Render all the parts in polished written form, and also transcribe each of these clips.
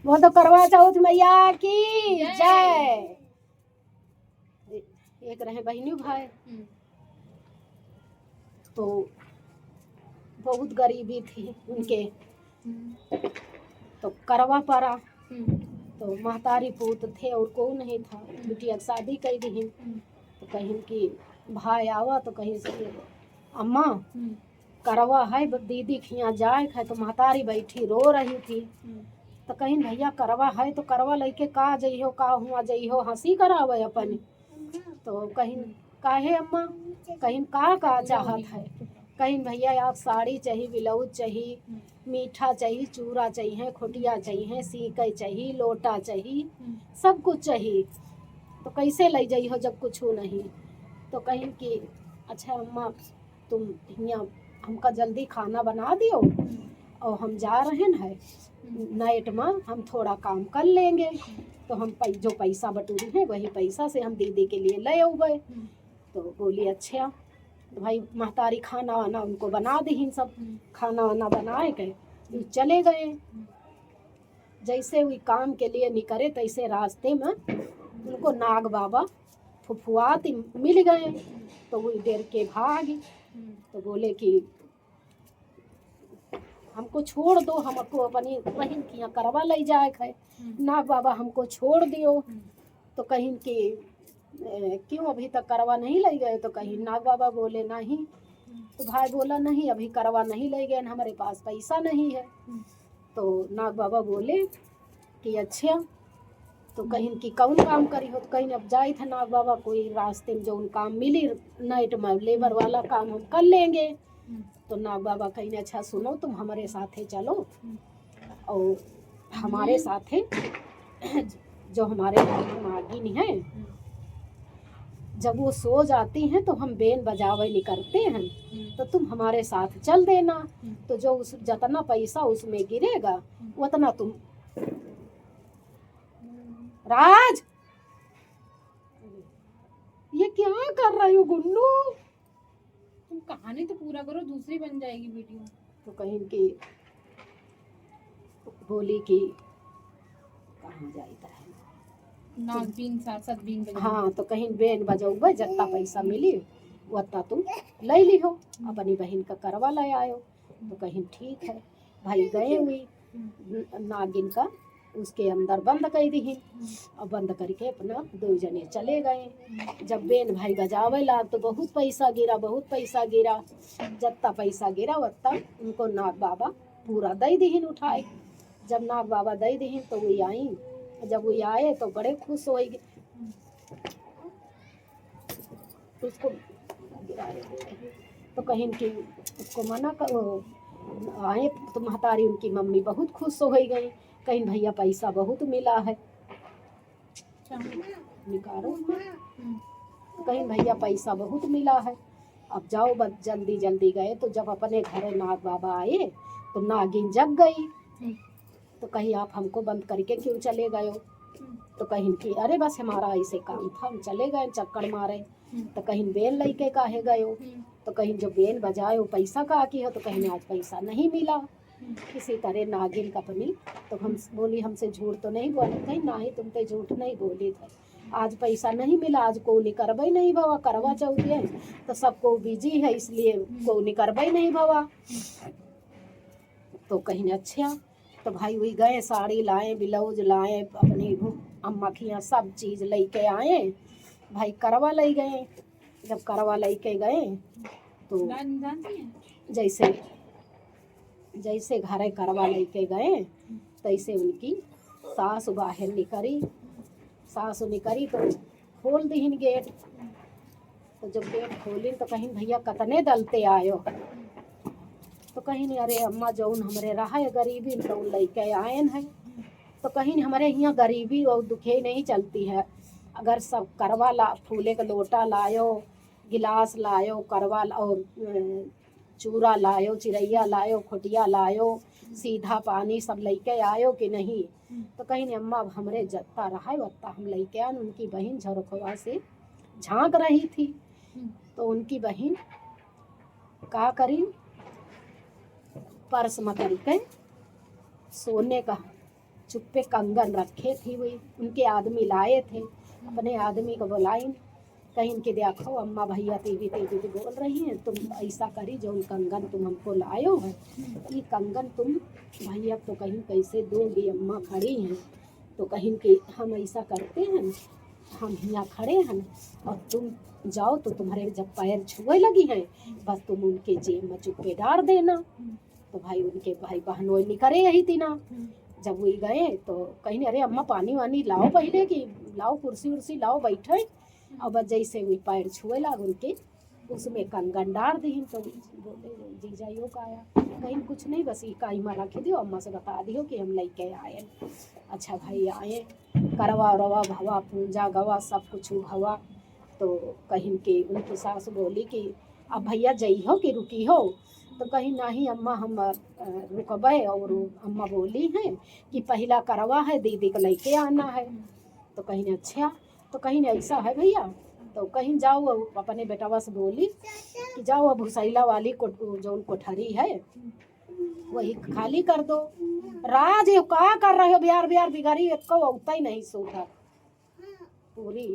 वो तो करवा चौथ मैया की जय। एक रहे बहनी भाई, तो बहुत गरीबी थी उनके, तो करवा पड़ा। तो महतारी पूत थे और कोई नहीं था, बिटिया की शादी कर दी। तो कहीं कि भाई आवा तो कहीं से अम्मा करवा है दीदी के यहाँ जाए है, तो महतारी बैठी रो रही थी। तो कहीं भैया करवा है तो करवा लेके का जइहो का हुआ जइहो हंसी करावे अपन। तो कहीं काहे अम्मा, कहीं का चाहत है, कहीं भैया आप साड़ी चाहिए, ब्लाउज चाहिए, मीठा चाहिए, चूड़ा चाहिए, खोटिया चाहिए, सीके चाहिए, लोटा चाहिए, सब कुछ चाहिए। तो कैसे ले जाइए हो जब कुछ हो नहीं। तो कहीं कि अच्छा अम्मा तुम यहाँ हमका जल्दी खाना बना दियो और हम जा रहे हैं नाइट में, हम थोड़ा काम कर लेंगे। तो हम जो पैसा बटूरी है वही पैसा से हम दीदी के लिए ले आओगे। तो बोली अच्छा। तो भाई महतारी खाना वाना उनको बना दी, सब खाना वाना बनाए के चले गए। जैसे हुई काम के लिए निकले तैसे रास्ते में उनको नाग बाबा फुफुआत मिल गए। तो वही देर के भागी। तो बोले कि हमको छोड़ दो, हमको अपनी बहन की यहाँ करवा ले जाए है, नाग बाबा हमको छोड़ दियो। तो कहीं कि क्यों अभी तक करवा नहीं ले गए। तो कहीं नाग बाबा बोले नहीं। तो भाई बोला नहीं अभी करवा नहीं ले गए, हमारे पास पैसा नहीं है। तो नाग बाबा बोले कि अच्छा तो कहीं कि कौन काम करी हो। तो कहीं अब जाए थे नाग बाबा कोई रास्ते में जो उन काम मिली नाइट में लेबर वाला काम हम कर लेंगे। तो नाग बाबा कहीं अच्छा सुनो तुम हमारे साथे चलो और हमारे साथे जो हमारे नागिन है जब वो सो जाती हैं तो हम बेन बजावे निकलते हैं, तो तुम हमारे साथ चल देना। तो जो उस जितना पैसा उसमें गिरेगा उतना तुम। राज ये क्या कर रही हो गुन्नू? तुम कहानी तो पूरा करो, दूसरी बन जाएगी वीडियो। तो कहीं की बोली कि कहाँ जाता है नाग बीन साथ बीन बजा। हाँ तो कहीं बेन बजाऊ जितना पैसा मिली उतना तुम ले ली हो, अपनी बहन का करवा ले आयो। तो कहीं ठीक है भाई गए हुई नागिन का उसके अंदर बंद कर दी और बंद करके अपना दो जने चले गए। जब बेन भाई बजावे लाग तो बहुत पैसा गिरा, बहुत पैसा गिरा। जितना पैसा गिरा उतना उनको नाग बाबा पूरा दे दीन उठाए। जब नाग बाबा दे दीन तो वो आई, जब वो आए तो बड़े खुश हो गए। उसको तो कहीं कि उसको मना करो आए तो महतारी उनकी मम्मी बहुत खुश हो गई। कहीं भैया पैसा बहुत मिला है निकालो। कहीं भैया पैसा बहुत मिला है, अब जाओ बस जल्दी जल्दी गए। तो जब अपने घर नाग बाबा आए तो नागिन जग गई। तो कहीं आप हमको बंद करके क्यों चले गए हो। तो कहीं कि अरे बस हमारा ऐसे काम था हम चले गए चक्कर मारे। तो कहीं बेन लेके काहे गए हो। तो कहीं जो बेन बजाए हो पैसा का की हो। तो कहीं आज पैसा नहीं मिला किसी तरह नागिन का अपनी। तो हम बोली हमसे झूठ तो नहीं बोले। कहीं ना ही तुम तो झूठ नहीं बोली थे, आज पैसा नहीं मिला, आज को निकरबई नहीं भवा, करवा चौथ है तो सबको बिजी है इसलिए को निकरबई नहीं भवा। तो कहीं अच्छा तो भाई वही गए साड़ी लाए ब्लाउज लाए अपनी अम्मा की यहाँ सब चीज़ लेके आए। भाई करवा ले गए। जब करवा लेके गए तो जैसे जैसे घरे करवा लेके गए तैसे उनकी सास बाहर निकली। सास निकली तो खोल दीन गेट। तो जब गेट खोली तो कहीं भैया कतने दलते आयो। तो कहीं नहीं अरे अम्मा जौन हमरे रहा है गरीबी तो लेके आए हैं। तो कहीं हमारे यहाँ गरीबी और दुखे नहीं चलती है। अगर सब करवा ला फूले का लोटा लायो, गिलास लायो, करवा और चूड़ा लायो, चिड़ैया लायो, खोटिया लायो, सीधा पानी सब लेके आयो कि नहीं। तो कहीं नहीं अम्मा हमरे जत्ता रहा है वत्ता हम लेके आए। उनकी बहन झरोखवा से झांक रही थी। तो उनकी बहन का करी पर्स में करके सोने का चुप्पे कंगन रखे थी, वही उनके आदमी लाए थे, अपने आदमी को बुलाई, कहीं इनके देखो अम्मा भैया तेवी तेवी बोल रही हैं, तुम ऐसा करी जो कंगन तुम हमको लायो है, ये कंगन तुम भैया तो कहीं कैसे दोगी, अम्मा खड़ी हैं तो कहीं कि हम ऐसा करते हैं, हम यहाँ खड़े हैं और तुम जाओ तो तुम्हारे जब पैर छुए लगी हैं बस तुम उनके जेब में चुप्पे डाल देना। तो भाई उनके भाई बहन वो निकरे यही थी ना, जब वही गए तो कहीं अरे अम्मा पानी वानी लाओ पहले कि लाओ कुर्सी उर्सी लाओ बैठे, और बस जैसे वही पैर छुए लग उनके उसमें कंगन डाल दी, तो बोले जीजा यो का आया, कहीं कुछ नहीं बस इकाई में रख दियो, अम्मा से बता दियो कि हम लेके आए। अच्छा भाई आए, करवा रवा भवा पूजा गवा सब कुछ भवा, तो कहीं के उनकी सास बोली कि अब भैया जई हो कि रुकी हो, तो कहीं नहीं अम्मा हम रुकबे, और अम्मा बोली हैं कि पहला करवा है दीदी को लेके आना है, तो कहीं अच्छा, तो कहीं ऐसा है भैया, तो कहीं जाओ अपने बेटावा से बोली कि जाओ अब भुसैला वाली जो कोठरी है वही खाली कर दो। राज ये क्या कर रहे हो, बिहार बिहार बिगाड़ी एक उतना ही नहीं सोता पूरी।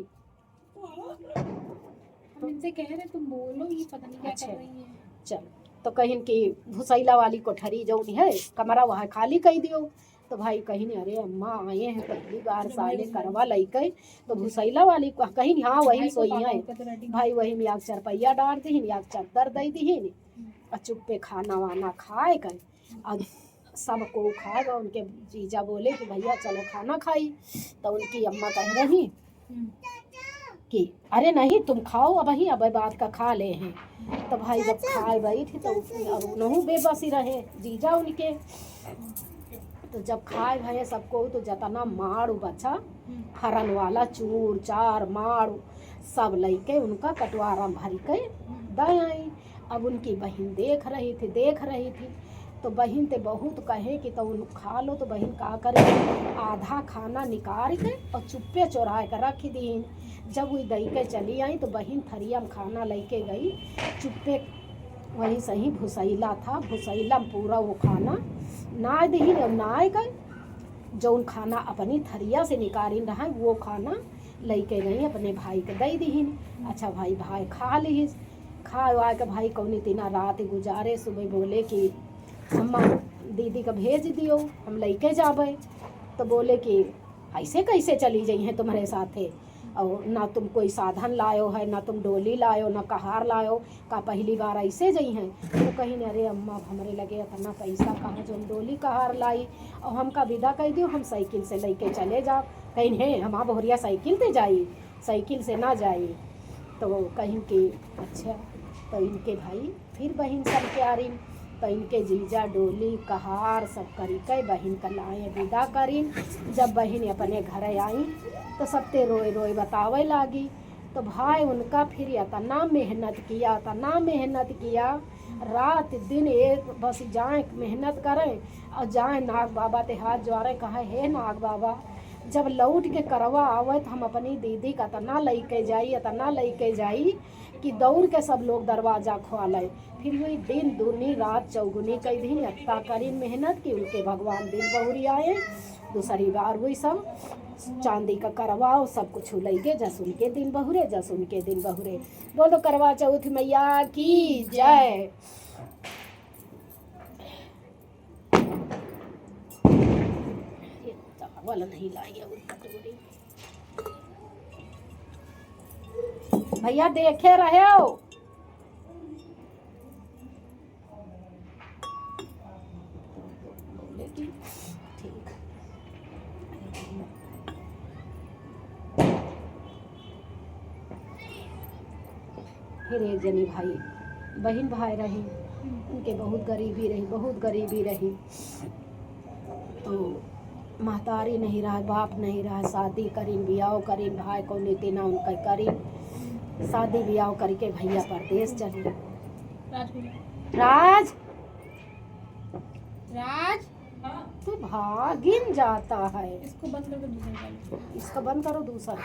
हम इनसे कह रहे तुम बोलो, ये पता नहीं क्या अच्छा, कर रही है। चल तो कहीं की भुसैला वाली कोठरी जो है कमरा वहाँ खाली कर दियो, तो भाई कहीं अरे अम्मा आए हैं पहली बार साले करवा लेके, तो भुसैला वाली कहीं हाँ वही सोई है भाई, वही में 1 रुपया डाल दी, 1 चादर दे दी, और चुप्पे खाना वाना खाए कर और सबको खाएगा। उनके जीजा बोले कि भैया चलो खाना खाई, तो उनकी अम्मा कह रही कि अरे नहीं तुम खाओ अब ही, अब बात का खा ले हैं। तो भाई जब खाए गई थी तो उन्होंने बेबसी रहे जीजा उनके, तो जब खाए भये सबको तो जतना मारू बचा हरन वाला चूर चार मारू सब लेके उनका कटवारा भर के दे आई। अब उनकी बहन देख रही थी तो बहन ते बहुत कहे कि तो उन खा लो, तो बहन का करे आधा खाना निकाल के और चुप्पे चोरा के रख दी। जब वो दई के चली आई तो बहन थरिया में खाना लेके गई, चुप्पे वही सही भुसैला था, भुसैला में पूरा वो खाना ना दी और ना गए, जो उन खाना अपनी थरिया से निकाली रहा वो खाना लेके गई अपने भाई के दे दी। अच्छा भाई खा ली, खा वा के भाई कौनी तीना रात गुजारे, सुबह बोले कि अम्मा दीदी का भेज दियो हम लेके जाबे, तो बोले कि ऐसे कैसे चली जाई हैं तुम्हारे साथे, और ना तुम कोई साधन लायो है, ना तुम डोली लायो, ना कहार लायो, का पहली बार ऐसे जई हैं। तो कहीं अरे अम्मा हमरे लगे इतना पैसा कहाँ जो हम डोली कहार लाई, और हमका विदा कह दियो हम साइकिल से लेके चले जाओ। कहीं है हमारा बहुरिया साइकिल से जाई, साइकिल से ना जाई। तो कहीं के अच्छा, तो इनके भाई फिर बहन सब के आ रही, तो इनके जीजा डोली कहार सब करी के बहन का लाए विदा करी। जब बहन अपने घर आई तो सबते रोए रोए बतावे लागी, तो भाई उनका फिर इतना मेहनत किया रात दिन एक बस जाए मेहनत करें और जाए नाग बाबा ते हाथ जोड़े, कहा हे नाग बाबा जब लौट के करवा आवे तो हम अपनी दीदी का इतना लेके जाई कि दौड़ के सब लोग दरवाजा खोले। फिर वही दिन दूनी रात चौगुनी कई दिन अत्ता करी मेहनत की, उनके भगवान दिन बहुरी आए। दूसरी बार वही सब चांदी का करवाओ सब कुछ लेके जस उनके दिन बहुरे। बोलो करवा चौथ मैया की जय। वाला नहीं लाई और कटोरी भैया देखे रहे हो। ठीक फिर एक जनी भाई बहन भाई रही, उनके बहुत गरीबी रही, तो महतारी नहीं रहा, बाप नहीं रहा, शादी करीन बियाह करीन, भाई को नीति ना उनका करीन, शादी बियाह करके भैया परदेश चले। राज तो भागिन जाता है, इसको बंद कर दो, दूसरा इसको बंद करो दूसरा।